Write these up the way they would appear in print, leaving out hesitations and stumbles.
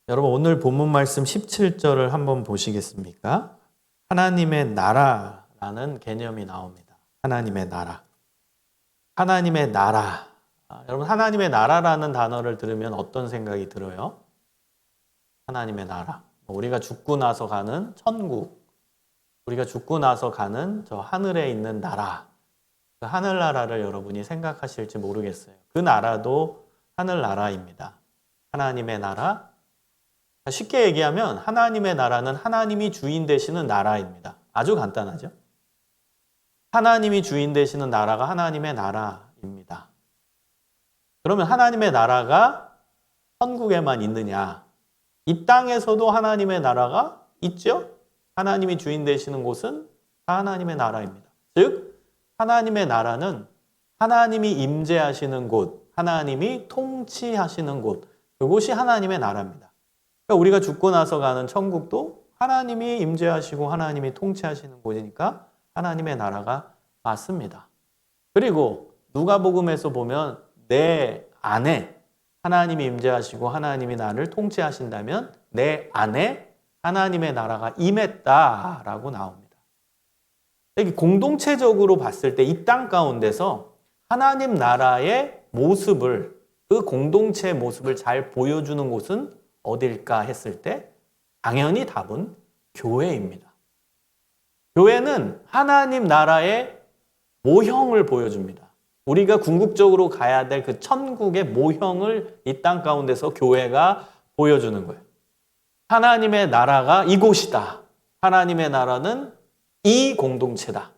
여러분 오늘 본문 말씀 17절을 한번 보시겠습니까? 하나님의 나라라는 개념이 나옵니다. 하나님의 나라. 하나님의 나라. 여러분 하나님의 나라라는 단어를 들으면 어떤 생각이 들어요? 하나님의 나라. 우리가 죽고 나서 가는 천국. 우리가 죽고 나서 가는 저 하늘에 있는 나라. 그 하늘나라를 여러분이 생각하실지 모르겠어요. 그 나라도 하늘나라입니다. 하나님의 나라. 쉽게 얘기하면 하나님의 나라는 하나님이 주인 되시는 나라입니다. 아주 간단하죠? 하나님이 주인 되시는 나라가 하나님의 나라입니다. 그러면 하나님의 나라가 천국에만 있느냐? 이 땅에서도 하나님의 나라가 있죠? 하나님이 주인 되시는 곳은 다 하나님의 나라입니다. 즉, 하나님의 나라는 하나님이 임재하시는 곳, 하나님이 통치하시는 곳, 그곳이 하나님의 나라입니다. 그러니까 우리가 죽고 나서 가는 천국도 하나님이 임재하시고 하나님이 통치하시는 곳이니까 하나님의 나라가 맞습니다. 그리고 누가복음에서 보면 내 안에 하나님이 임재하시고 하나님이 나를 통치하신다면 내 안에 하나님의 나라가 임했다라고 나옵니다. 이게 공동체적으로 봤을 때 이 땅 가운데서 하나님 나라의 모습을, 그 공동체의 모습을 잘 보여주는 곳은 어딜까 했을 때 당연히 답은 교회입니다. 교회는 하나님 나라의 모형을 보여줍니다. 우리가 궁극적으로 가야 될 그 천국의 모형을 이 땅 가운데서 교회가 보여주는 거예요. 하나님의 나라가 이곳이다. 하나님의 나라는 이 공동체다.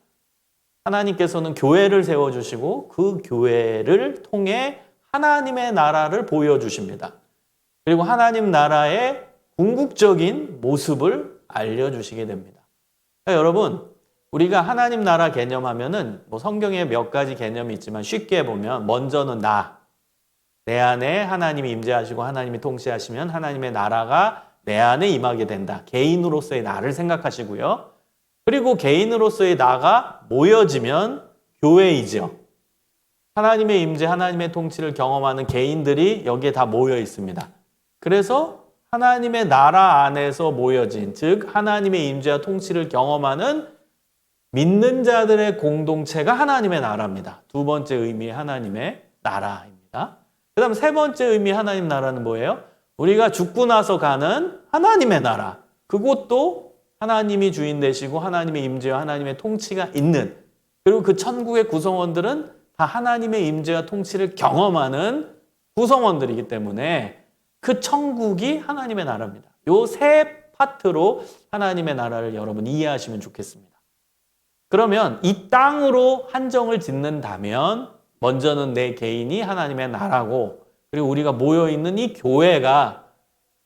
하나님께서는 교회를 세워주시고 그 교회를 통해 하나님의 나라를 보여주십니다. 그리고 하나님 나라의 궁극적인 모습을 알려주시게 됩니다. 그러니까 여러분, 우리가 하나님 나라 개념하면은 성경에 몇 가지 개념이 있지만 쉽게 보면 먼저는 내 안에 하나님이 임재하시고 하나님이 통치하시면 하나님의 나라가 내 안에 임하게 된다. 개인으로서의 나를 생각하시고요. 그리고 개인으로서의 나가 모여지면 교회이죠. 하나님의 임재, 하나님의 통치를 경험하는 개인들이 여기에 다 모여 있습니다. 그래서 하나님의 나라 안에서 모여진, 즉 하나님의 임재와 통치를 경험하는 믿는 자들의 공동체가 하나님의 나라입니다. 두 번째 의미의 하나님의 나라입니다. 그 다음 세 번째 의미의 하나님 나라는 뭐예요? 우리가 죽고 나서 가는 하나님의 나라. 그곳도 하나님이 주인 되시고 하나님의 임재와 하나님의 통치가 있는, 그리고 그 천국의 구성원들은 다 하나님의 임재와 통치를 경험하는 구성원들이기 때문에 그 천국이 하나님의 나라입니다. 요 세 파트로 하나님의 나라를 여러분 이해하시면 좋겠습니다. 그러면 이 땅으로 한정을 짓는다면 먼저는 내 개인이 하나님의 나라고, 그리고 우리가 모여있는 이 교회가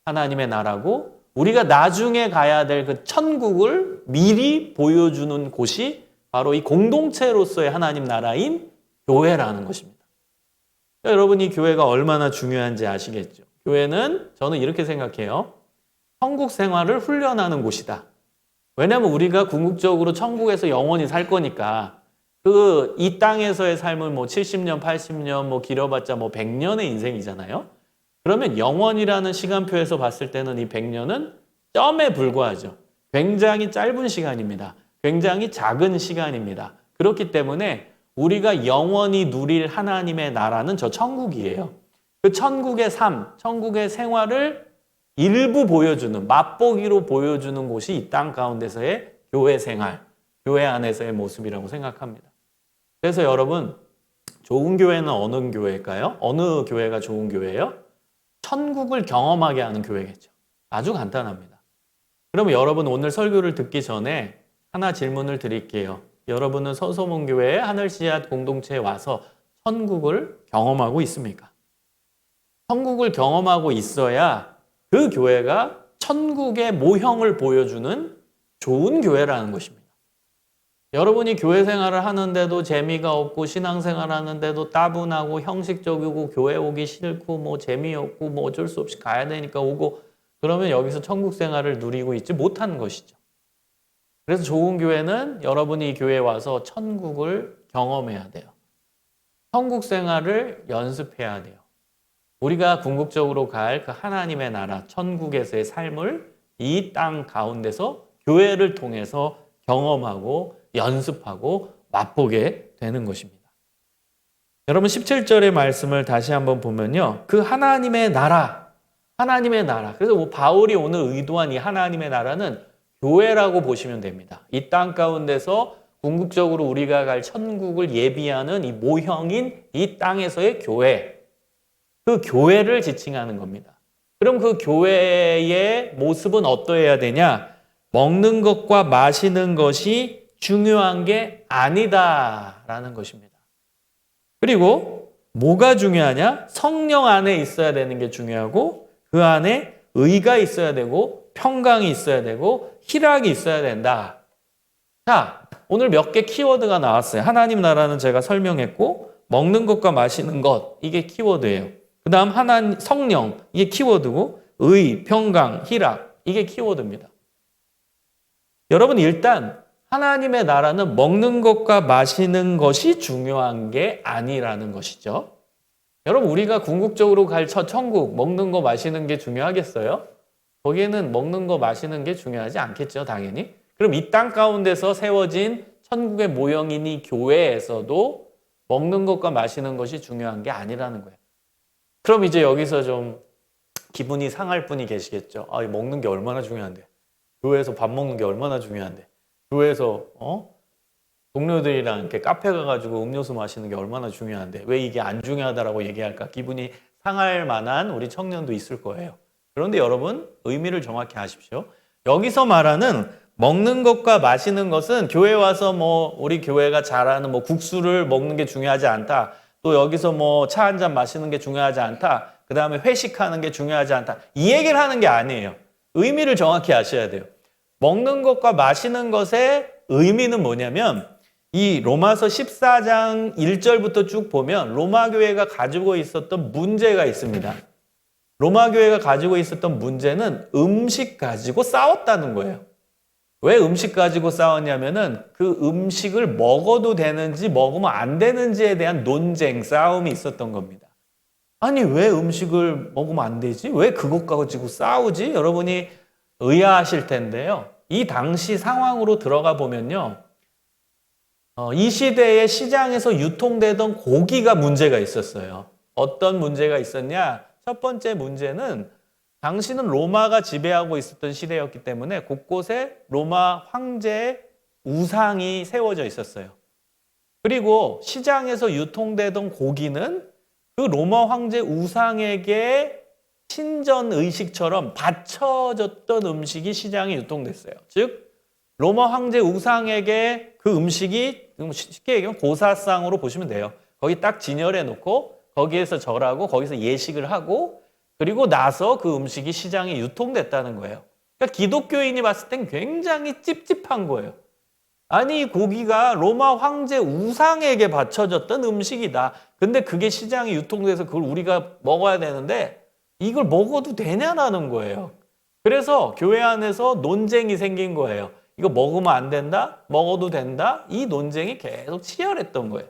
하나님의 나라고, 우리가 나중에 가야 될 그 천국을 미리 보여주는 곳이 바로 이 공동체로서의 하나님 나라인 교회라는 것입니다. 여러분, 이 교회가 얼마나 중요한지 아시겠죠? 교회는 저는 이렇게 생각해요. 천국 생활을 훈련하는 곳이다. 왜냐하면 우리가 궁극적으로 천국에서 영원히 살 거니까 이 땅에서의 삶은 70년, 80년, 길어봤자 100년의 인생이잖아요. 그러면 영원이라는 시간표에서 봤을 때는 이 100년은 점에 불과하죠. 굉장히 짧은 시간입니다. 굉장히 작은 시간입니다. 그렇기 때문에 우리가 영원히 누릴 하나님의 나라는 저 천국이에요. 그 천국의 삶, 천국의 생활을 일부 보여주는, 맛보기로 보여주는 곳이 이 땅 가운데서의 교회 생활, 교회 안에서의 모습이라고 생각합니다. 그래서 여러분, 좋은 교회는 어느 교회일까요? 어느 교회가 좋은 교회예요? 천국을 경험하게 하는 교회겠죠. 아주 간단합니다. 그러면 여러분 오늘 설교를 듣기 전에 하나 질문을 드릴게요. 여러분은 서소문교회의 하늘씨앗 공동체에 와서 천국을 경험하고 있습니까? 천국을 경험하고 있어야 그 교회가 천국의 모형을 보여주는 좋은 교회라는 것입니다. 여러분이 교회 생활을 하는데도 재미가 없고 신앙생활 하는데도 따분하고 형식적이고 교회 오기 싫고 재미없고 어쩔 수 없이 가야 되니까 오고, 그러면 여기서 천국 생활을 누리고 있지 못하는 것이죠. 그래서 좋은 교회는 여러분이 이 교회에 와서 천국을 경험해야 돼요. 천국 생활을 연습해야 돼요. 우리가 궁극적으로 갈 그 하나님의 나라, 천국에서의 삶을 이 땅 가운데서 교회를 통해서 경험하고 연습하고 맛보게 되는 것입니다. 여러분 17절의 말씀을 다시 한번 보면요. 그 하나님의 나라, 하나님의 나라. 그래서 바울이 오늘 의도한 이 하나님의 나라는 교회라고 보시면 됩니다. 이 땅 가운데서 궁극적으로 우리가 갈 천국을 예비하는 이 모형인 이 땅에서의 교회. 그 교회를 지칭하는 겁니다. 그럼 그 교회의 모습은 어떠해야 되냐? 먹는 것과 마시는 것이 중요한 게 아니다라는 것입니다. 그리고 뭐가 중요하냐? 성령 안에 있어야 되는 게 중요하고 그 안에 의가 있어야 되고 평강이 있어야 되고 희락이 있어야 된다. 자, 오늘 몇 개 키워드가 나왔어요. 하나님 나라는 제가 설명했고 먹는 것과 마시는 것 이게 키워드예요. 그 다음 하나님 성령 이게 키워드고 의, 평강, 희락 이게 키워드입니다. 여러분 일단 하나님의 나라는 먹는 것과 마시는 것이 중요한 게 아니라는 것이죠. 여러분 우리가 궁극적으로 갈 천국 먹는 거 마시는 게 중요하겠어요? 거기에는 먹는 거 마시는 게 중요하지 않겠죠, 당연히. 그럼 이 땅 가운데서 세워진 천국의 모형인 이 교회에서도 먹는 것과 마시는 것이 중요한 게 아니라는 거예요. 그럼 이제 여기서 좀 기분이 상할 분이 계시겠죠. 아, 먹는 게 얼마나 중요한데. 교회에서 밥 먹는 게 얼마나 중요한데. 교회에서 동료들이랑 이렇게 카페 가가지고 음료수 마시는 게 얼마나 중요한데 왜 이게 안 중요하다라고 얘기할까? 기분이 상할 만한 우리 청년도 있을 거예요. 그런데 여러분 의미를 정확히 아십시오. 여기서 말하는 먹는 것과 마시는 것은 교회 와서 우리 교회가 잘하는 국수를 먹는 게 중요하지 않다. 또 여기서 차 한 잔 마시는 게 중요하지 않다. 그 다음에 회식하는 게 중요하지 않다. 이 얘기를 하는 게 아니에요. 의미를 정확히 아셔야 돼요. 먹는 것과 마시는 것의 의미는 뭐냐면 이 로마서 14장 1절부터 쭉 보면 로마 교회가 가지고 있었던 문제가 있습니다. 로마 교회가 가지고 있었던 문제는 음식 가지고 싸웠다는 거예요. 왜 음식 가지고 싸웠냐면은 그 음식을 먹어도 되는지 먹으면 안 되는지에 대한 논쟁, 싸움이 있었던 겁니다. 아니 왜 음식을 먹으면 안 되지? 왜 그것 가지고 싸우지? 여러분이 의아하실 텐데요. 이 당시 상황으로 들어가 보면요. 이 시대의 시장에서 유통되던 고기가 문제가 있었어요. 어떤 문제가 있었냐? 첫 번째 문제는 당시는 로마가 지배하고 있었던 시대였기 때문에 곳곳에 로마 황제의 우상이 세워져 있었어요. 그리고 시장에서 유통되던 고기는 그 로마 황제 우상에게 신전 의식처럼 바쳐졌던 음식이 시장에 유통됐어요. 즉 로마 황제 우상에게 그 음식이 쉽게 얘기하면 고사상으로 보시면 돼요. 거기 딱 진열해 놓고 거기에서 절하고 거기서 예식을 하고 그리고 나서 그 음식이 시장에 유통됐다는 거예요. 그러니까 기독교인이 봤을 땐 굉장히 찝찝한 거예요. 아니 고기가 로마 황제 우상에게 바쳐졌던 음식이다. 근데 그게 시장에 유통돼서 그걸 우리가 먹어야 되는데 이걸 먹어도 되냐라는 거예요. 그래서 교회 안에서 논쟁이 생긴 거예요. 이거 먹으면 안 된다? 먹어도 된다? 이 논쟁이 계속 치열했던 거예요.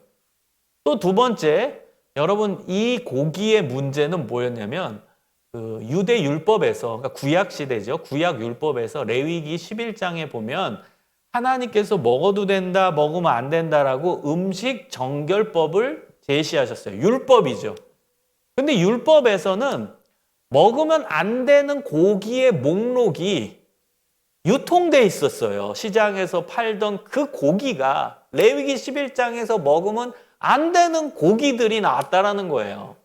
또 두 번째, 여러분 이 고기의 문제는 뭐였냐면 그 유대 율법에서, 그러니까 구약 시대죠. 구약 율법에서 레위기 11장에 보면 하나님께서 먹어도 된다, 먹으면 안 된다라고 음식 정결법을 제시하셨어요. 율법이죠. 근데 율법에서는 먹으면 안 되는 고기의 목록이 유통돼 있었어요. 시장에서 팔던 그 고기가 레위기 11장에서 먹으면 안 되는 고기들이 나왔다라는 거예요.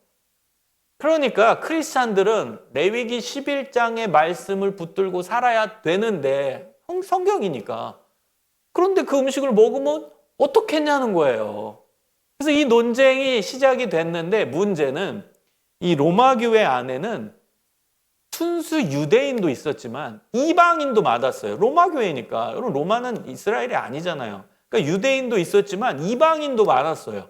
그러니까 크리스찬들은 레위기 11장의 말씀을 붙들고 살아야 되는데 성경이니까. 그런데 그 음식을 먹으면 어떻겠냐는 거예요. 그래서 이 논쟁이 시작이 됐는데 문제는 이 로마 교회 안에는 순수 유대인도 있었지만 이방인도 많았어요. 로마 교회니까. 여러분 로마는 이스라엘이 아니잖아요. 그러니까 유대인도 있었지만 이방인도 많았어요.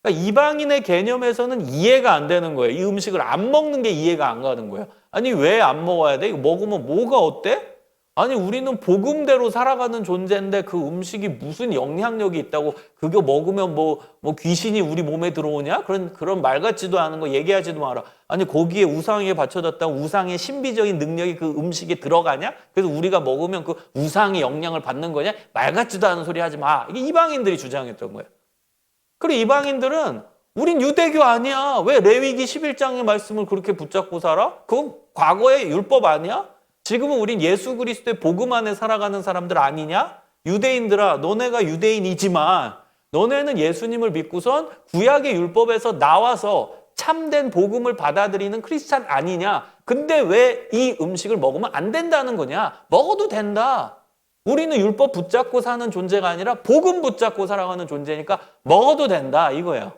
그러니까 이방인의 개념에서는 이해가 안 되는 거예요. 이 음식을 안 먹는 게 이해가 안 가는 거예요. 아니 왜 안 먹어야 돼? 이거 먹으면 뭐가 어때? 아니 우리는 복음대로 살아가는 존재인데 그 음식이 무슨 영향력이 있다고 그거 먹으면 뭐 귀신이 우리 몸에 들어오냐? 그런 말 같지도 않은 거 얘기하지도 마라. 아니 거기에 우상에 바쳐졌다 우상의 신비적인 능력이 그 음식에 들어가냐? 그래서 우리가 먹으면 그 우상의 영향을 받는 거냐? 말 같지도 않은 소리 하지 마. 이게 이방인들이 주장했던 거예요. 그리고 이방인들은 우린 유대교 아니야. 왜 레위기 11장의 말씀을 그렇게 붙잡고 살아? 그건 과거의 율법 아니야? 지금은 우린 예수 그리스도의 복음 안에 살아가는 사람들 아니냐? 유대인들아, 너네가 유대인이지만 너네는 예수님을 믿고선 구약의 율법에서 나와서 참된 복음을 받아들이는 크리스찬 아니냐? 근데 왜 이 음식을 먹으면 안 된다는 거냐? 먹어도 된다. 우리는 율법 붙잡고 사는 존재가 아니라 복음 붙잡고 살아가는 존재니까 먹어도 된다 이거예요.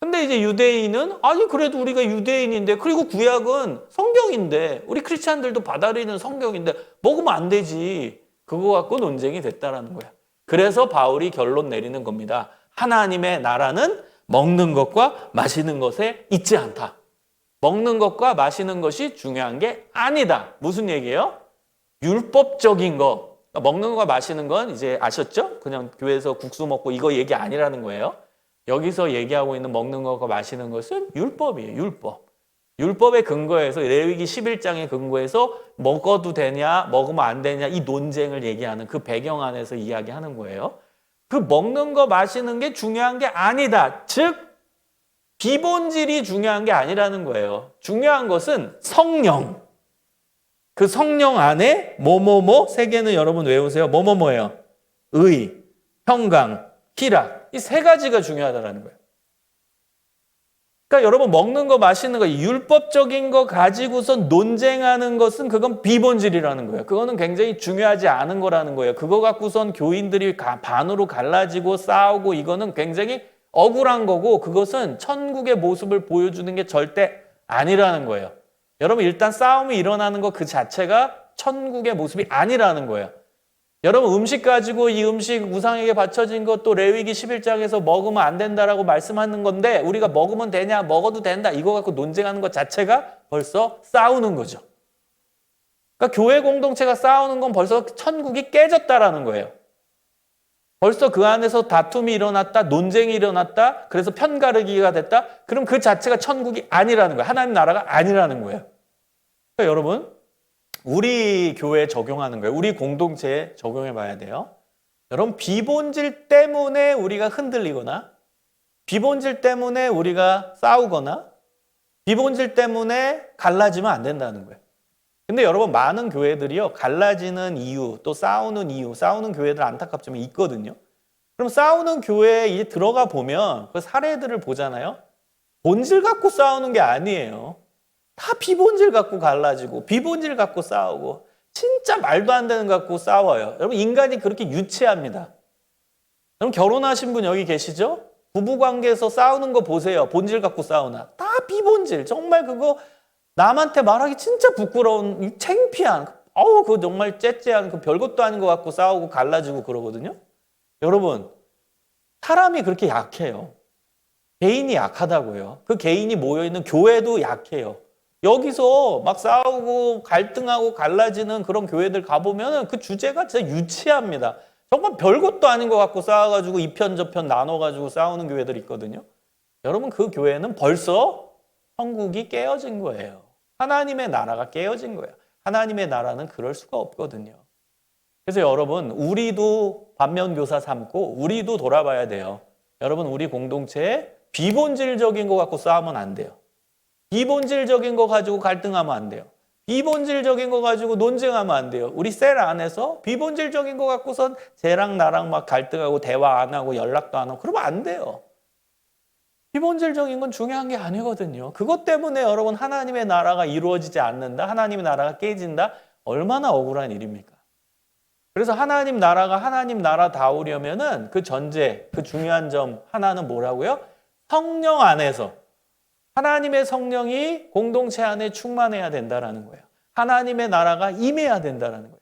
근데 이제 유대인은 아니 그래도 우리가 유대인인데 그리고 구약은 성경인데 우리 크리스찬들도 받아들이는 성경인데 먹으면 안 되지. 그거 갖고 논쟁이 됐다라는 거야. 그래서 바울이 결론 내리는 겁니다. 하나님의 나라는 먹는 것과 마시는 것에 있지 않다. 먹는 것과 마시는 것이 중요한 게 아니다. 무슨 얘기예요? 율법적인 거. 먹는 것과 마시는 건 이제 아셨죠? 그냥 교회에서 국수 먹고 이거 얘기 아니라는 거예요. 여기서 얘기하고 있는 먹는 것과 마시는 것은 율법이에요. 율법. 율법의 근거에서 레위기 11장의 근거에서 먹어도 되냐 먹으면 안 되냐 이 논쟁을 얘기하는 그 배경 안에서 이야기하는 거예요. 그 먹는 거 마시는 게 중요한 게 아니다. 즉 비본질이 중요한 게 아니라는 거예요. 중요한 것은 성령. 그 성령 안에 뭐뭐뭐 세 개는 여러분 외우세요. 뭐뭐뭐예요. 의, 평강, 희락. 이 세 가지가 중요하다는 거예요. 그러니까 여러분 먹는 거 마시는 거 율법적인 거 가지고서 논쟁하는 것은 그건 비본질이라는 거예요. 그거는 굉장히 중요하지 않은 거라는 거예요. 그거 갖고선 교인들이 반으로 갈라지고 싸우고 이거는 굉장히 억울한 거고 그것은 천국의 모습을 보여주는 게 절대 아니라는 거예요. 여러분 일단 싸움이 일어나는 것 그 자체가 천국의 모습이 아니라는 거예요. 여러분 음식 가지고 이 음식 우상에게 바쳐진 것 또 레위기 11장에서 먹으면 안 된다라고 말씀하는 건데 우리가 먹으면 되냐 먹어도 된다 이거 갖고 논쟁하는 것 자체가 벌써 싸우는 거죠. 그러니까 교회 공동체가 싸우는 건 벌써 천국이 깨졌다라는 거예요. 벌써 그 안에서 다툼이 일어났다 논쟁이 일어났다 그래서 편가르기가 됐다 그럼 그 자체가 천국이 아니라는 거예요. 하나님 나라가 아니라는 거예요. 그러니까 여러분 우리 교회에 적용하는 거예요. 우리 공동체에 적용해 봐야 돼요. 여러분 비본질 때문에 우리가 흔들리거나 비본질 때문에 우리가 싸우거나 비본질 때문에 갈라지면 안 된다는 거예요. 근데 여러분 많은 교회들이요. 갈라지는 이유 또 싸우는 이유 싸우는 교회들 안타깝지만 있거든요. 그럼 싸우는 교회에 이제 들어가 보면 그 사례들을 보잖아요. 본질 갖고 싸우는 게 아니에요. 다 비본질 갖고 갈라지고 비본질 갖고 싸우고 진짜 말도 안 되는 거 갖고 싸워요. 여러분 인간이 그렇게 유치합니다. 여러분 결혼하신 분 여기 계시죠? 부부관계에서 싸우는 거 보세요. 본질 갖고 싸우나. 다 비본질. 정말 그거 남한테 말하기 진짜 부끄러운 창피한 그거 정말 째째한 그 별것도 아닌 거 갖고 싸우고 갈라지고 그러거든요. 여러분 사람이 그렇게 약해요. 개인이 약하다고요. 그 개인이 모여있는 교회도 약해요. 여기서 막 싸우고 갈등하고 갈라지는 그런 교회들 가보면 그 주제가 진짜 유치합니다. 정말 별것도 아닌 것 같고 싸워가지고 이 편 저 편 나눠가지고 싸우는 교회들 있거든요. 여러분 그 교회는 벌써 천국이 깨어진 거예요. 하나님의 나라가 깨어진 거예요. 하나님의 나라는 그럴 수가 없거든요. 그래서 여러분 우리도 반면교사 삼고 우리도 돌아봐야 돼요. 여러분 우리 공동체에 비본질적인 거 갖고 싸우면 안 돼요. 비본질적인 거 가지고 갈등하면 안 돼요. 비본질적인 거 가지고 논쟁하면 안 돼요. 우리 셀 안에서 비본질적인 거 갖고선 쟤랑 나랑 막 갈등하고 대화 안 하고 연락도 안 하고 그러면 안 돼요. 비본질적인 건 중요한 게 아니거든요. 그것 때문에 여러분 하나님의 나라가 이루어지지 않는다. 하나님의 나라가 깨진다. 얼마나 억울한 일입니까? 그래서 하나님 나라가 하나님 나라다우려면은 그 전제, 그 중요한 점 하나는 뭐라고요? 성령 안에서 하나님의 성령이 공동체 안에 충만해야 된다라는 거예요. 하나님의 나라가 임해야 된다라는 거예요.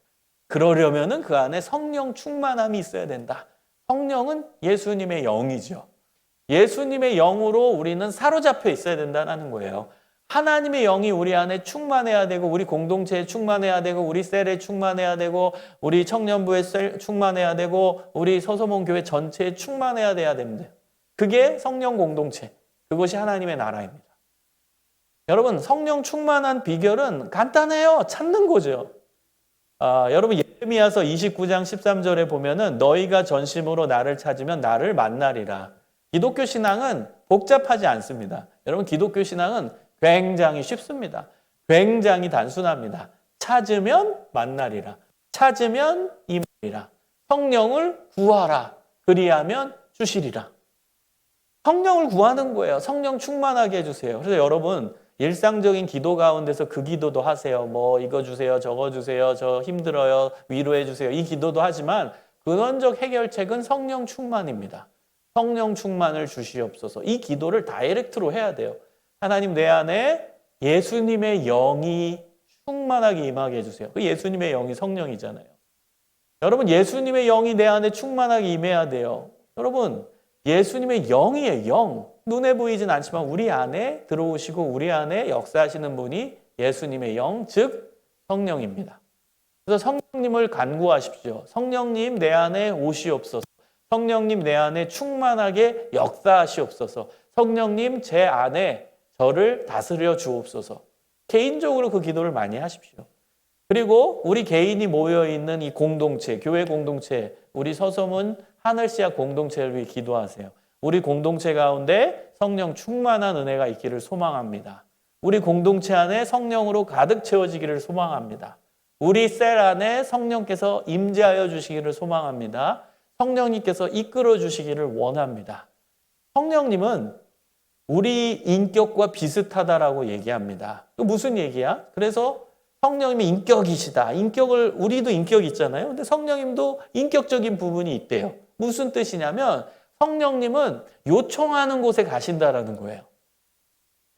그러려면은 그 안에 성령 충만함이 있어야 된다. 성령은 예수님의 영이죠. 예수님의 영으로 우리는 사로잡혀 있어야 된다는 거예요. 하나님의 영이 우리 안에 충만해야 되고 우리 공동체에 충만해야 되고 우리 셀에 충만해야 되고 우리 청년부에 충만해야 되고 우리 서서문 교회 전체에 충만해야 돼야 됩니다. 그게 성령 공동체, 그것이 하나님의 나라입니다. 여러분, 성령 충만한 비결은 간단해요. 찾는 거죠. 여러분, 예레미야서 29장 13절에 보면은 너희가 전심으로 나를 찾으면 나를 만나리라. 기독교 신앙은 복잡하지 않습니다. 여러분, 기독교 신앙은 굉장히 쉽습니다. 굉장히 단순합니다. 찾으면 만나리라. 찾으면 임하리라. 성령을 구하라. 그리하면 주시리라. 성령을 구하는 거예요. 성령 충만하게 해주세요. 그래서 여러분, 일상적인 기도 가운데서 그 기도도 하세요. 뭐 이거 주세요, 저거 주세요, 저 힘들어요, 위로해 주세요. 이 기도도 하지만 근원적 해결책은 성령 충만입니다. 성령 충만을 주시옵소서. 이 기도를 다이렉트로 해야 돼요. 하나님, 내 안에 예수님의 영이 충만하게 임하게 해주세요. 그 예수님의 영이 성령이잖아요. 여러분, 예수님의 영이 내 안에 충만하게 임해야 돼요. 여러분, 예수님의 영이에요. 영. 눈에 보이진 않지만 우리 안에 들어오시고 우리 안에 역사하시는 분이 예수님의 영, 즉 성령입니다. 그래서 성령님을 간구하십시오. 성령님, 내 안에 오시옵소서. 성령님, 내 안에 충만하게 역사하시옵소서. 성령님, 제 안에 저를 다스려 주옵소서. 개인적으로 그 기도를 많이 하십시오. 그리고 우리 개인이 모여있는 이 공동체, 교회 공동체, 우리 서서문 하늘씨앗 공동체를 위해 기도하세요. 우리 공동체 가운데 성령 충만한 은혜가 있기를 소망합니다. 우리 공동체 안에 성령으로 가득 채워지기를 소망합니다. 우리 셀 안에 성령께서 임재하여 주시기를 소망합니다. 성령님께서 이끌어 주시기를 원합니다. 성령님은 우리 인격과 비슷하다라고 얘기합니다. 그 무슨 얘기야? 그래서 성령님이 인격이시다. 우리도 인격이 있잖아요. 근데 성령님도 인격적인 부분이 있대요. 무슨 뜻이냐면 성령님은 요청하는 곳에 가신다라는 거예요.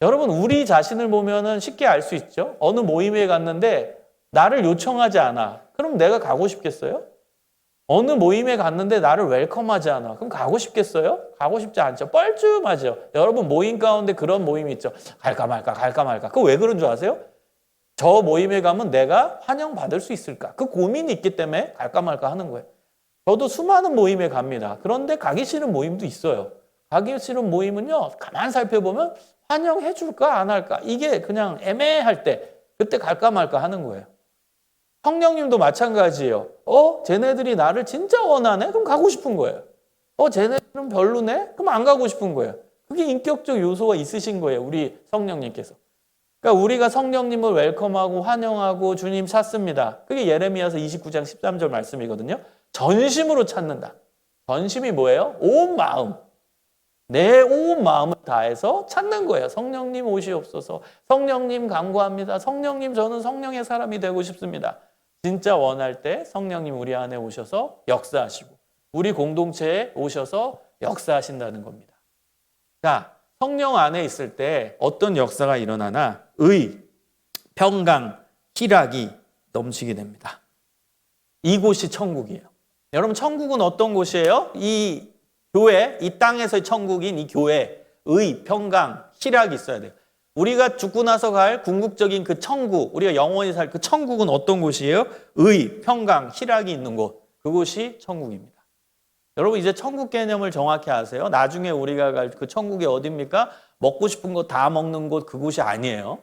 여러분, 우리 자신을 보면은 쉽게 알 수 있죠. 어느 모임에 갔는데 나를 요청하지 않아. 그럼 내가 가고 싶겠어요? 어느 모임에 갔는데 나를 웰컴하지 않아. 그럼 가고 싶겠어요? 가고 싶지 않죠. 뻘쭘하죠. 여러분, 모임 가운데 그런 모임이 있죠. 갈까 말까, 갈까 말까. 그거 왜 그런 줄 아세요? 저 모임에 가면 내가 환영받을 수 있을까? 그 고민이 있기 때문에 갈까 말까 하는 거예요. 저도 수많은 모임에 갑니다. 그런데 가기 싫은 모임도 있어요. 가기 싫은 모임은요, 가만 살펴보면 환영해 줄까 안 할까? 이게 그냥 애매할 때, 그때 갈까 말까 하는 거예요. 성령님도 마찬가지예요. 쟤네들이 나를 진짜 원하네? 그럼 가고 싶은 거예요. 쟤네들은 별로네? 그럼 안 가고 싶은 거예요. 그게 인격적 요소가 있으신 거예요. 우리 성령님께서. 그러니까 우리가 성령님을 웰컴하고 환영하고 주님 찾습니다. 그게 예레미야서 29장 13절 말씀이거든요. 전심으로 찾는다. 전심이 뭐예요? 온 마음. 내 온 마음을 다해서 찾는 거예요. 성령님 오시옵소서. 성령님 간구합니다. 성령님, 저는 성령의 사람이 되고 싶습니다. 진짜 원할 때 성령님 우리 안에 오셔서 역사하시고 우리 공동체에 오셔서 역사하신다는 겁니다. 자, 성령 안에 있을 때 어떤 역사가 일어나나 의, 평강, 희락이 넘치게 됩니다. 이곳이 천국이에요. 여러분, 천국은 어떤 곳이에요? 이 교회, 이 땅에서의 천국인 이 교회, 의, 평강, 희락이 있어야 돼요. 우리가 죽고 나서 갈 궁극적인 그 천국, 우리가 영원히 살 그 천국은 어떤 곳이에요? 의, 평강, 희락이 있는 곳, 그곳이 천국입니다. 여러분, 이제 천국 개념을 정확히 아세요? 나중에 우리가 갈 그 천국이 어디입니까? 먹고 싶은 거 다 먹는 곳, 그곳이 아니에요.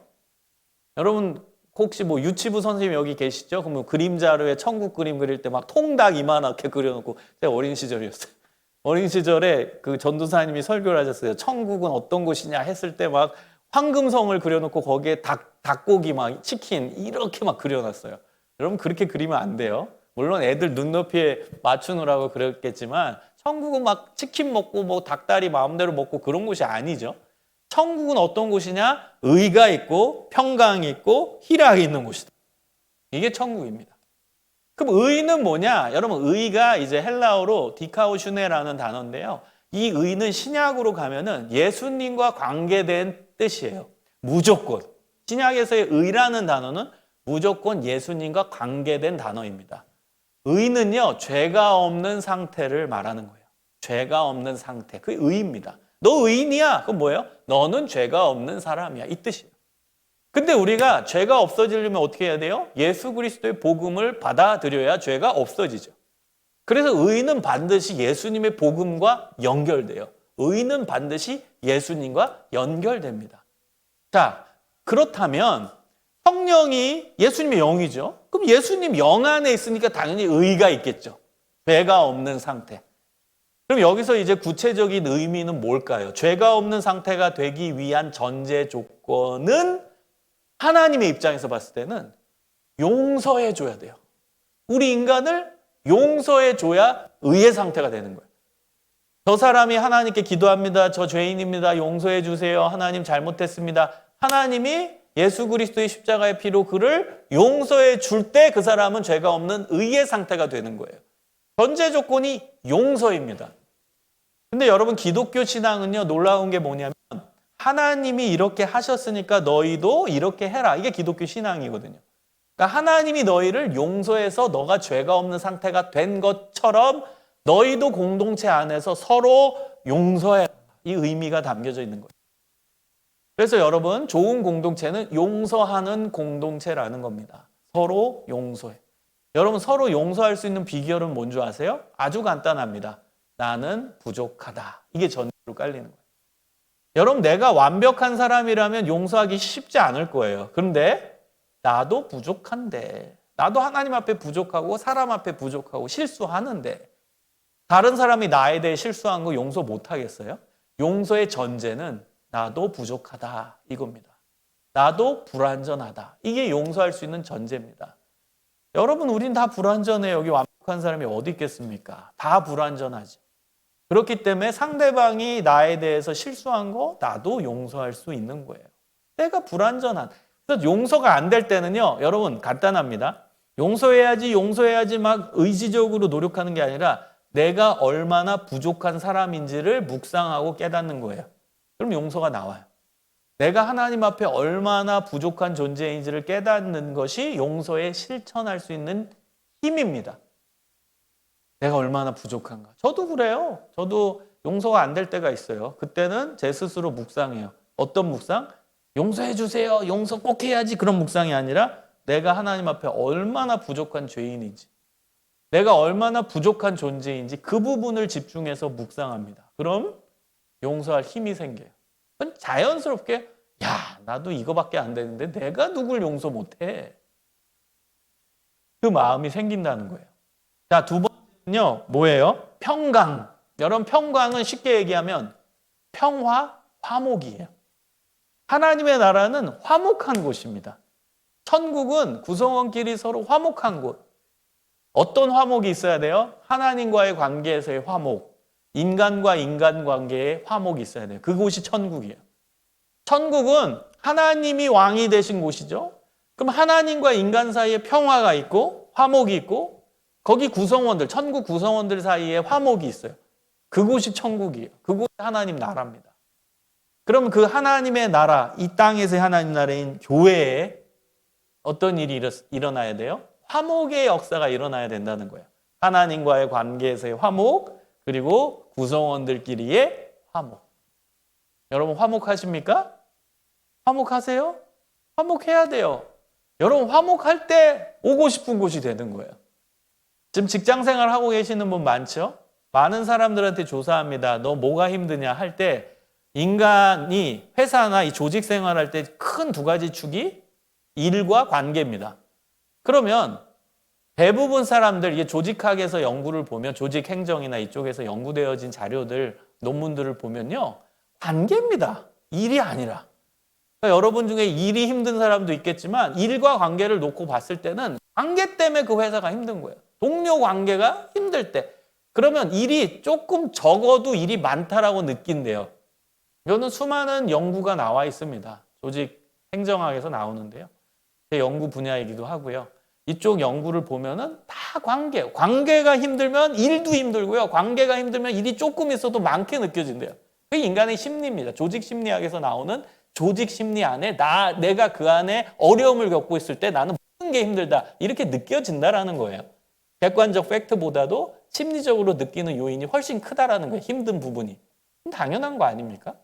여러분, 혹시 뭐 유치부 선생님 여기 계시죠? 그러면 그림자로에 천국 그림 그릴 때 막 통닭 이만하게 그려놓고, 제가 어린 시절이었어요. 어린 시절에 그 전도사님이 설교를 하셨어요. 천국은 어떤 곳이냐 했을 때 막 황금성을 그려놓고 거기에 닭고기 막 치킨 이렇게 막 그려놨어요. 여러분, 그렇게 그리면 안 돼요. 물론 애들 눈높이에 맞추느라고 그랬겠지만 천국은 막 치킨 먹고 뭐 닭다리 마음대로 먹고 그런 곳이 아니죠. 천국은 어떤 곳이냐? 의가 있고 평강이 있고 희락이 있는 곳이다. 이게 천국입니다. 그럼 의는 뭐냐? 여러분, 의가 이제 헬라어로 디카오슈네라는 단어인데요. 이 의는 신약으로 가면은 예수님과 관계된 뜻이에요. 무조건. 신약에서의 의라는 단어는 무조건 예수님과 관계된 단어입니다. 의는요, 죄가 없는 상태를 말하는 거예요. 죄가 없는 상태. 그게 의입니다. 너 의인이야? 그건 뭐예요? 너는 죄가 없는 사람이야. 이 뜻이에요. 근데 우리가 죄가 없어지려면 어떻게 해야 돼요? 예수 그리스도의 복음을 받아들여야 죄가 없어지죠. 그래서 의는 반드시 예수님의 복음과 연결돼요. 의는 반드시 예수님과 연결됩니다. 자, 그렇다면 성령이 예수님의 영이죠. 그럼 예수님 영 안에 있으니까 당연히 의가 있겠죠. 죄가 없는 상태. 그럼 여기서 이제 구체적인 의미는 뭘까요? 죄가 없는 상태가 되기 위한 전제 조건은 하나님의 입장에서 봤을 때는 용서해 줘야 돼요. 우리 인간을 용서해 줘야 의의 상태가 되는 거예요. 저 사람이 하나님께 기도합니다. 저 죄인입니다. 용서해 주세요. 하나님 잘못했습니다. 하나님이 예수 그리스도의 십자가의 피로 그를 용서해 줄 때 그 사람은 죄가 없는 의의 상태가 되는 거예요. 전제 조건이 용서입니다. 근데 여러분 기독교 신앙은요 놀라운 게 뭐냐면 하나님이 이렇게 하셨으니까 너희도 이렇게 해라. 이게 기독교 신앙이거든요. 그러니까 하나님이 너희를 용서해서 너가 죄가 없는 상태가 된 것처럼 너희도 공동체 안에서 서로 용서해라. 이 의미가 담겨져 있는 거예요. 그래서 여러분 좋은 공동체는 용서하는 공동체라는 겁니다. 서로 용서해. 여러분 서로 용서할 수 있는 비결은 뭔 줄 아세요? 아주 간단합니다. 나는 부족하다. 이게 전제로 깔리는 거예요. 여러분 내가 완벽한 사람이라면 용서하기 쉽지 않을 거예요. 그런데 나도 부족한데, 나도 하나님 앞에 부족하고 사람 앞에 부족하고 실수하는데 다른 사람이 나에 대해 실수한 거 용서 못 하겠어요? 용서의 전제는 나도 부족하다 이겁니다. 나도 불완전하다. 이게 용서할 수 있는 전제입니다. 여러분 우린 다 불완전해요. 여기 완벽한 사람이 어디 있겠습니까? 다 불완전하지. 그렇기 때문에 상대방이 나에 대해서 실수한 거 나도 용서할 수 있는 거예요. 내가 불완전한. 그래서 용서가 안 될 때는요. 여러분 간단합니다. 용서해야지 막 의지적으로 노력하는 게 아니라 내가 얼마나 부족한 사람인지를 묵상하고 깨닫는 거예요. 그럼 용서가 나와요. 내가 하나님 앞에 얼마나 부족한 존재인지를 깨닫는 것이 용서에 실천할 수 있는 힘입니다. 내가 얼마나 부족한가. 저도 그래요. 저도 용서가 안 될 때가 있어요. 그때는 제 스스로 묵상해요. 어떤 묵상? 용서해 주세요. 용서 꼭 해야지. 그런 묵상이 아니라 내가 하나님 앞에 얼마나 부족한 죄인인지, 내가 얼마나 부족한 존재인지 그 부분을 집중해서 묵상합니다. 그럼 용서할 힘이 생겨요. 그건 자연스럽게 야, 나도 이거밖에 안 되는데 내가 누굴 용서 못해. 그 마음이 생긴다는 거예요. 자, 두 번째는요. 뭐예요? 평강. 여러분 평강은 쉽게 얘기하면 평화, 화목이에요. 하나님의 나라는 화목한 곳입니다. 천국은 구성원끼리 서로 화목한 곳. 어떤 화목이 있어야 돼요? 하나님과의 관계에서의 화목, 인간과 인간 관계의 화목이 있어야 돼요. 그곳이 천국이에요. 천국은 하나님이 왕이 되신 곳이죠. 그럼 하나님과 인간 사이에 평화가 있고 화목이 있고 거기 구성원들, 천국 구성원들 사이에 화목이 있어요. 그곳이 천국이에요. 그곳이 하나님 나라입니다. 그럼 그 하나님의 나라, 이 땅에서의 하나님 나라인 교회에 어떤 일이 일어나야 돼요? 화목의 역사가 일어나야 된다는 거예요. 하나님과의 관계에서의 화목, 그리고 구성원들끼리의 화목. 여러분 화목하십니까? 화목하세요? 화목해야 돼요. 여러분 화목할 때 오고 싶은 곳이 되는 거예요. 지금 직장생활 하고 계시는 분 많죠? 많은 사람들한테 조사합니다. 너 뭐가 힘드냐 할 때 인간이 회사나 이 조직 생활할 때 큰 두 가지 축이 일과 관계입니다. 그러면 대부분 사람들, 이게 조직학에서 연구를 보면 조직 행정이나 이쪽에서 연구되어진 자료들, 논문들을 보면요. 관계입니다. 일이 아니라. 그러니까 여러분 중에 일이 힘든 사람도 있겠지만 일과 관계를 놓고 봤을 때는 관계 때문에 그 회사가 힘든 거예요. 동료 관계가 힘들 때. 그러면 일이 조금 적어도 일이 많다라고 느낀대요. 이거는 수많은 연구가 나와 있습니다. 조직 행정학에서 나오는데요. 제 연구 분야이기도 하고요. 이쪽 연구를 보면은 다 관계가 힘들면 일도 힘들고요. 관계가 힘들면 일이 조금 있어도 많게 느껴진대요. 그게 인간의 심리입니다. 조직 심리학에서 나오는 조직 심리 안에 내가 그 안에 어려움을 겪고 있을 때 나는 모든 게 힘들다. 이렇게 느껴진다라는 거예요. 객관적 팩트보다도 심리적으로 느끼는 요인이 훨씬 크다라는 거예요. 힘든 부분이. 당연한 거 아닙니까?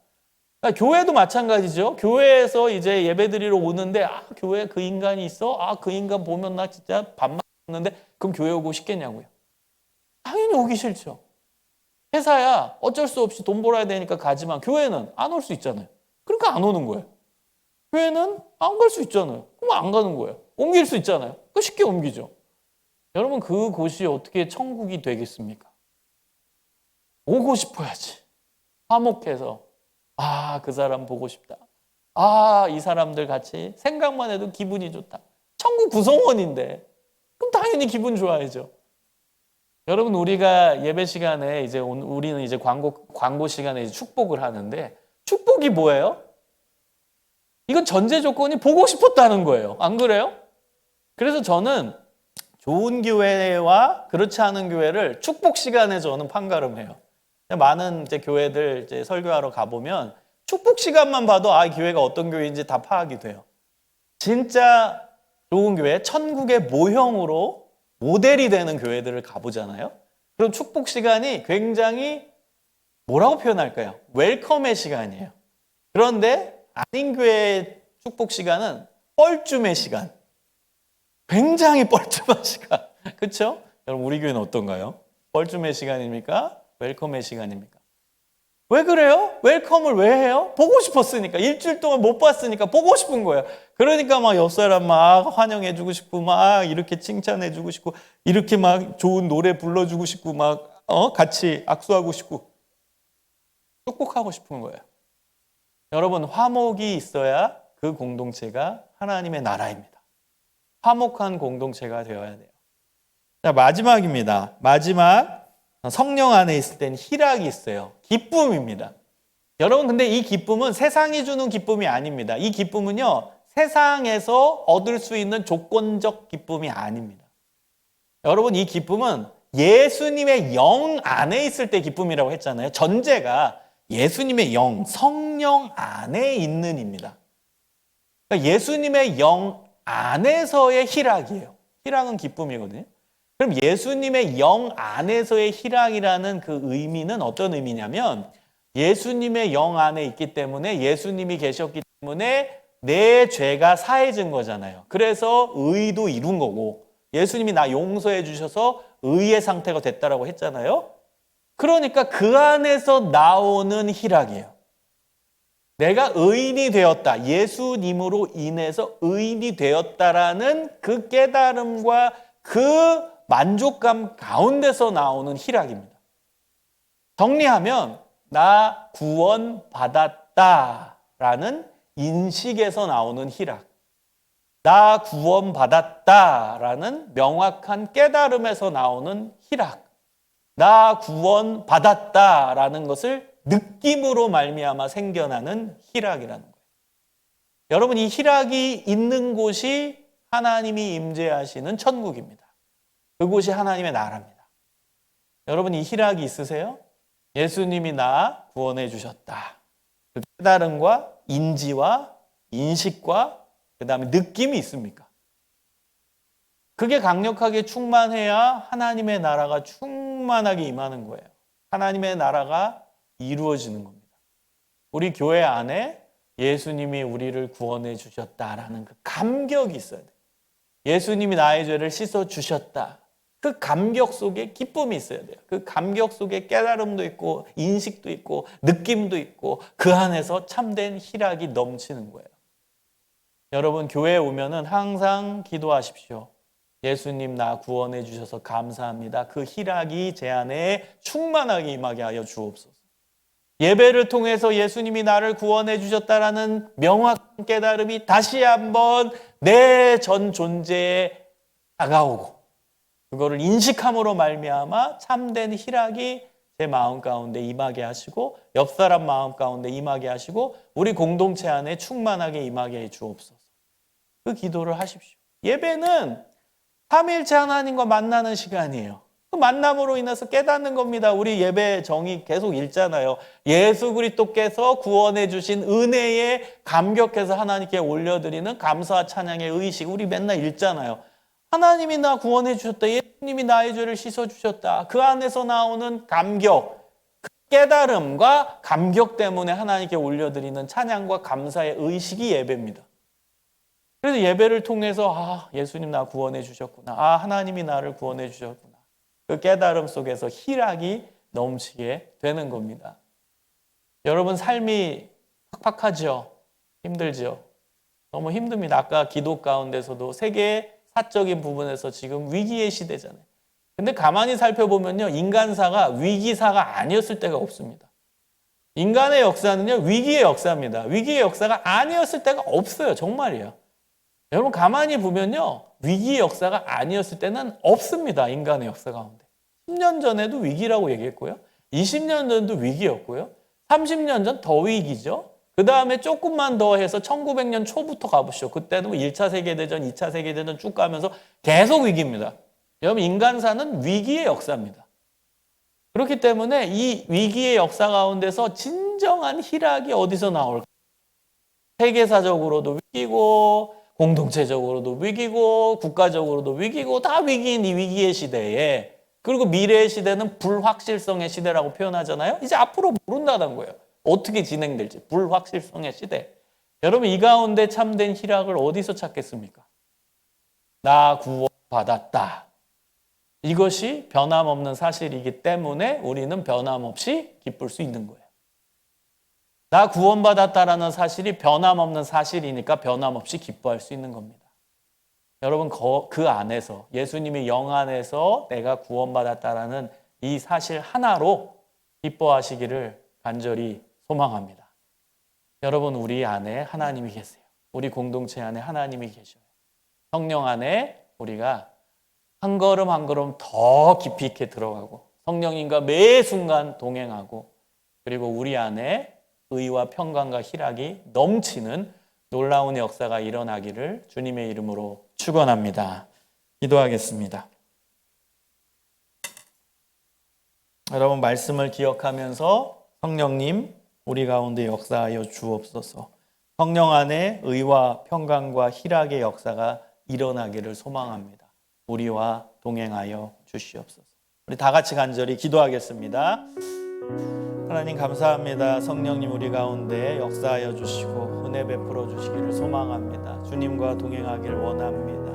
그러니까 교회도 마찬가지죠. 교회에서 이제 예배드리러 오는데 교회에 그 인간이 있어? 그 인간 보면 나 진짜 밥만 먹는데 그럼 교회 오고 싶겠냐고요. 당연히 오기 싫죠. 회사야 어쩔 수 없이 돈 벌어야 되니까 가지만 교회는 안 올 수 있잖아요. 그러니까 안 오는 거예요. 교회는 안 갈 수 있잖아요. 그럼 안 가는 거예요. 옮길 수 있잖아요. 그 쉽게 옮기죠. 여러분 그곳이 어떻게 천국이 되겠습니까? 오고 싶어야지. 화목해서 그 사람 보고 싶다. 이 사람들 같이 생각만 해도 기분이 좋다. 천국 구성원인데 그럼 당연히 기분 좋아야죠. 여러분 우리가 예배 시간에 이제 우리는 이제 광고 시간에 이제 축복을 하는데 축복이 뭐예요? 이건 전제 조건이 보고 싶었다는 거예요. 안 그래요? 그래서 저는 좋은 교회와 그렇지 않은 교회를 축복 시간에 저는 판가름해요. 많은 이제 교회들 이제 설교하러 가보면 축복 시간만 봐도 이 교회가 어떤 교회인지 다 파악이 돼요. 진짜 좋은 교회, 천국의 모형으로 모델이 되는 교회들을 가보잖아요. 그럼 축복 시간이 굉장히 뭐라고 표현할까요? 웰컴의 시간이에요. 그런데 아닌 교회의 축복 시간은 뻘쭘의 시간. 굉장히 뻘쭘한 시간. 그렇죠? 여러분 우리 교회는 어떤가요? 뻘쭘의 시간입니까? 웰컴의 시간입니까? 왜 그래요? 웰컴을 왜 해요? 보고 싶었으니까. 일주일 동안 못 봤으니까 보고 싶은 거예요. 그러니까 막 옆 사람 막 환영해주고 싶고 막 이렇게 칭찬해주고 싶고 이렇게 막 좋은 노래 불러주고 싶고 막 같이 악수하고 싶고 축복하고 싶은 거예요. 여러분 화목이 있어야 그 공동체가 하나님의 나라입니다. 화목한 공동체가 되어야 돼요. 자, 마지막입니다. 마지막 성령 안에 있을 땐 희락이 있어요. 기쁨입니다. 여러분 근데 이 기쁨은 세상이 주는 기쁨이 아닙니다. 이 기쁨은요 세상에서 얻을 수 있는 조건적 기쁨이 아닙니다. 여러분 이 기쁨은 예수님의 영 안에 있을 때 기쁨이라고 했잖아요. 전제가 예수님의 영, 성령 안에 있는 입니다. 그러니까 예수님의 영 안에서의 희락이에요. 희락은 기쁨이거든요. 그럼 예수님의 영 안에서의 희락이라는 그 의미는 어떤 의미냐면 예수님의 영 안에 있기 때문에 예수님이 계셨기 때문에 내 죄가 사해진 거잖아요. 그래서 의도 이룬 거고 예수님이 나 용서해 주셔서 의의 상태가 됐다라고 했잖아요. 그러니까 그 안에서 나오는 희락이에요. 내가 의인이 되었다. 예수님으로 인해서 의인이 되었다라는 그 깨달음과 그 만족감 가운데서 나오는 희락입니다. 정리하면 나 구원받았다라는 인식에서 나오는 희락. 나 구원받았다라는 명확한 깨달음에서 나오는 희락. 나 구원받았다라는 것을 느낌으로 말미암아 생겨나는 희락이라는 거예요. 여러분 이 희락이 있는 곳이 하나님이 임재하시는 천국입니다. 그곳이 하나님의 나라입니다. 여러분 이 희락이 있으세요? 예수님이 나 구원해 주셨다. 그 깨달음과 인지와 인식과 그 다음에 느낌이 있습니까? 그게 강력하게 충만해야 하나님의 나라가 충만하게 임하는 거예요. 하나님의 나라가 이루어지는 겁니다. 우리 교회 안에 예수님이 우리를 구원해 주셨다라는 그 감격이 있어야 돼요. 예수님이 나의 죄를 씻어 주셨다. 그 감격 속에 기쁨이 있어야 돼요. 그 감격 속에 깨달음도 있고 인식도 있고 느낌도 있고 그 안에서 참된 희락이 넘치는 거예요. 여러분 교회에 오면은 항상 기도하십시오. 예수님 나 구원해 주셔서 감사합니다. 그 희락이 제 안에 충만하게 임하게 하여 주옵소서. 예배를 통해서 예수님이 나를 구원해 주셨다라는 명확한 깨달음이 다시 한번 내 전 존재에 다가오고 그거를 인식함으로 말미암아 참된 희락이 제 마음 가운데 임하게 하시고 옆 사람 마음 가운데 임하게 하시고 우리 공동체 안에 충만하게 임하게 해 주옵소서. 그 기도를 하십시오. 예배는 삼위일체 하나님과 만나는 시간이에요. 그 만남으로 인해서 깨닫는 겁니다. 우리 예배 정의 계속 읽잖아요. 예수 그리스도께서 구원해 주신 은혜에 감격해서 하나님께 올려드리는 감사와 찬양의 의식 우리 맨날 읽잖아요. 하나님이 나 구원해 주셨다. 예수님이 나의 죄를 씻어 주셨다. 그 안에서 나오는 감격, 그 깨달음과 감격 때문에 하나님께 올려드리는 찬양과 감사의 의식이 예배입니다. 그래서 예배를 통해서 예수님 나 구원해 주셨구나. 하나님이 나를 구원해 주셨구나. 그 깨달음 속에서 희락이 넘치게 되는 겁니다. 여러분 삶이 팍팍하죠? 힘들죠? 너무 힘듭니다. 아까 기도 가운데서도 세계 사적인 부분에서 지금 위기의 시대잖아요. 근데 가만히 살펴보면요, 인간사가 위기사가 아니었을 때가 없습니다. 인간의 역사는요, 위기의 역사입니다. 위기의 역사가 아니었을 때가 없어요. 정말이에요. 여러분 가만히 보면요, 위기의 역사가 아니었을 때는 없습니다. 인간의 역사 가운데. 10년 전에도 위기라고 얘기했고요. 20년 전도 위기였고요. 30년 전 더 위기죠. 그 다음에 조금만 더 해서 1900년 초부터 가보시죠. 그때는 1차 세계대전, 2차 세계대전 쭉 가면서 계속 위기입니다. 여러분 인간사는 위기의 역사입니다. 그렇기 때문에 이 위기의 역사 가운데서 진정한 희락이 어디서 나올까? 세계사적으로도 위기고 공동체적으로도 위기고 국가적으로도 위기고 다 위기인 이 위기의 시대에, 그리고 미래의 시대는 불확실성의 시대라고 표현하잖아요. 이제 앞으로 모른다는 거예요. 어떻게 진행될지. 불확실성의 시대. 여러분 이 가운데 참된 희락을 어디서 찾겠습니까? 나 구원받았다. 이것이 변함없는 사실이기 때문에 우리는 변함없이 기쁠 수 있는 거예요. 나 구원받았다라는 사실이 변함없는 사실이니까 변함없이 기뻐할 수 있는 겁니다. 여러분 그 안에서, 예수님의 영 안에서 내가 구원받았다라는 이 사실 하나로 기뻐하시기를 간절히 소망합니다. 여러분 우리 안에 하나님이 계세요. 우리 공동체 안에 하나님이 계셔요. 성령 안에 우리가 한 걸음 한 걸음 더 깊이 있게 들어가고 성령님과 매 순간 동행하고, 그리고 우리 안에 의와 평강과 희락이 넘치는 놀라운 역사가 일어나기를 주님의 이름으로 축원합니다. 기도하겠습니다. 여러분 말씀을 기억하면서 성령님 우리 가운데 역사하여 주옵소서. 성령 안에 의와 평강과 희락의 역사가 일어나기를 소망합니다. 우리와 동행하여 주시옵소서. 우리 다 같이 간절히 기도하겠습니다. 하나님 감사합니다. 성령님 우리 가운데 역사하여 주시고 은혜 베풀어 주시기를 소망합니다. 주님과 동행하기를 원합니다.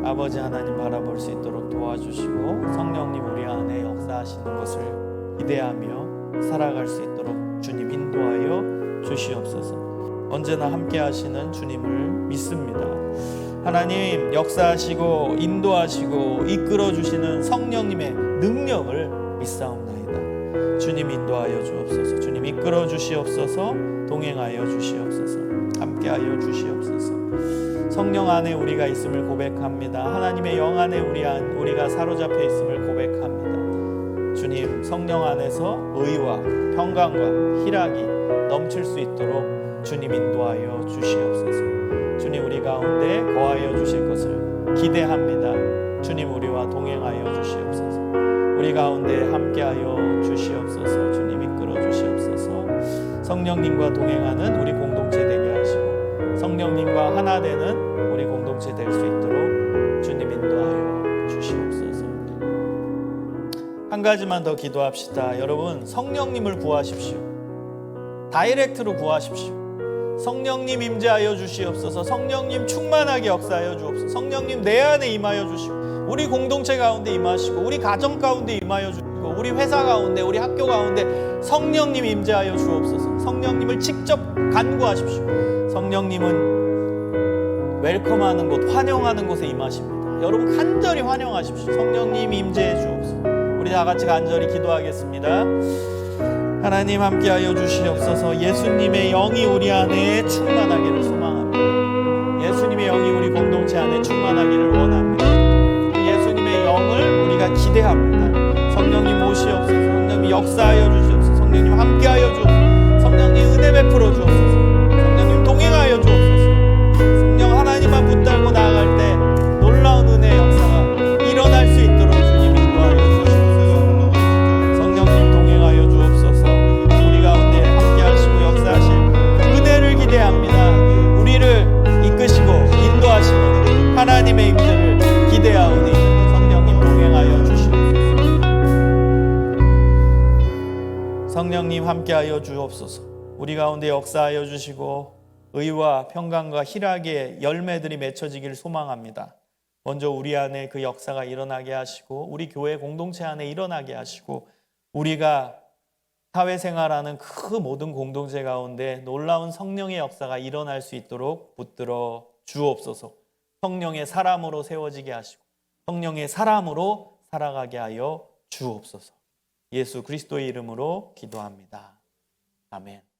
아버지 하나님 바라볼 수 있도록 도와주시고 성령님 우리 안에 역사하시는 것을 기대하며 살아갈 수 있도록 주님 인도하여 주시옵소서. 언제나 함께 하시는 주님을 믿습니다. 하나님 역사하시고 인도하시고 이끌어 주시는 성령님의 능력을 믿사옵나이다. 주님 인도하여 주옵소서. 주님 이끌어 주시옵소서. 동행하여 주시옵소서. 함께하여 주시옵소서. 성령 안에 우리가 있음을 고백합니다. 하나님의 영 안에 우리가 사로잡혀 있음을 고백합니다. 주님 성령 안에서 의와 평강과 희락이 넘칠 수 있도록 주님 인도하여 주시옵소서. 주님 우리 가운데 거하여 주실 것을 기대합니다. 주님 우리와 동행하여 주시옵소서. 우리 가운데 함께하여 주시옵소서. 주님 이끌어 주시옵소서. 성령님과 동행하는 우리 공동체 되게 하시고 성령님과 하나 되는 우리 공동체 될 수 있도록 주님 인도하여 주시옵소서. 한 가지만 더 기도합시다. 여러분 성령님을 구하십시오. 다이렉트로 구하십시오. 성령님 임재하여 주시옵소서. 성령님 충만하게 역사하여 주옵소서. 성령님 내 안에 임하여 주시고 우리 공동체 가운데 임하시고 우리 가정 가운데 임하여 주시고 우리 회사 가운데 우리 학교 가운데 성령님 임재하여 주옵소서. 성령님을 직접 간구하십시오. 성령님은 웰컴하는 곳, 환영하는 곳에 임하십니다. 여러분 간절히 환영하십시오. 성령님 임재해 주옵소서. 우리 다 같이 간절히 기도하겠습니다. 하나님 함께하여 주시옵소서. 예수님의 영이 우리 안에 충만하기를 소망합니다. 예수님의 영이 우리 공동체 안에 충만하기를 원합니다. 예수님의 영을 우리가 기대합니다. 성령님 오시옵소서. 성령님 역사하여 주시옵소서. 성령님 함께하여 주옵소서. 성령님 은혜 베풀어 주옵소서. 성령님 동행하여 주옵소서. 성령 하나님만 붙들고 나아갈 때 놀라운 은혜의 역사가 일어날 수 있도록 주님 인도하여 주시옵소서. 성령님 동행하여 주옵소서. 우리 가운데 함께하시고 역사하실 은혜를 기대합니다. 우리를 이끄시고 인도하시는 하나님의 임재를 기대하오니 성령님 동행하여 주시옵소서. 하나님 함께하여 주옵소서. 우리 가운데 역사하여 주시고 의와 평강과 희락의 열매들이 맺혀지길 소망합니다. 먼저 우리 안에 그 역사가 일어나게 하시고 우리 교회 공동체 안에 일어나게 하시고 우리가 사회생활하는 그 모든 공동체 가운데 놀라운 성령의 역사가 일어날 수 있도록 붙들어 주옵소서. 성령의 사람으로 세워지게 하시고 성령의 사람으로 살아가게 하여 주옵소서. 예수 그리스도의 이름으로 기도합니다. 아멘.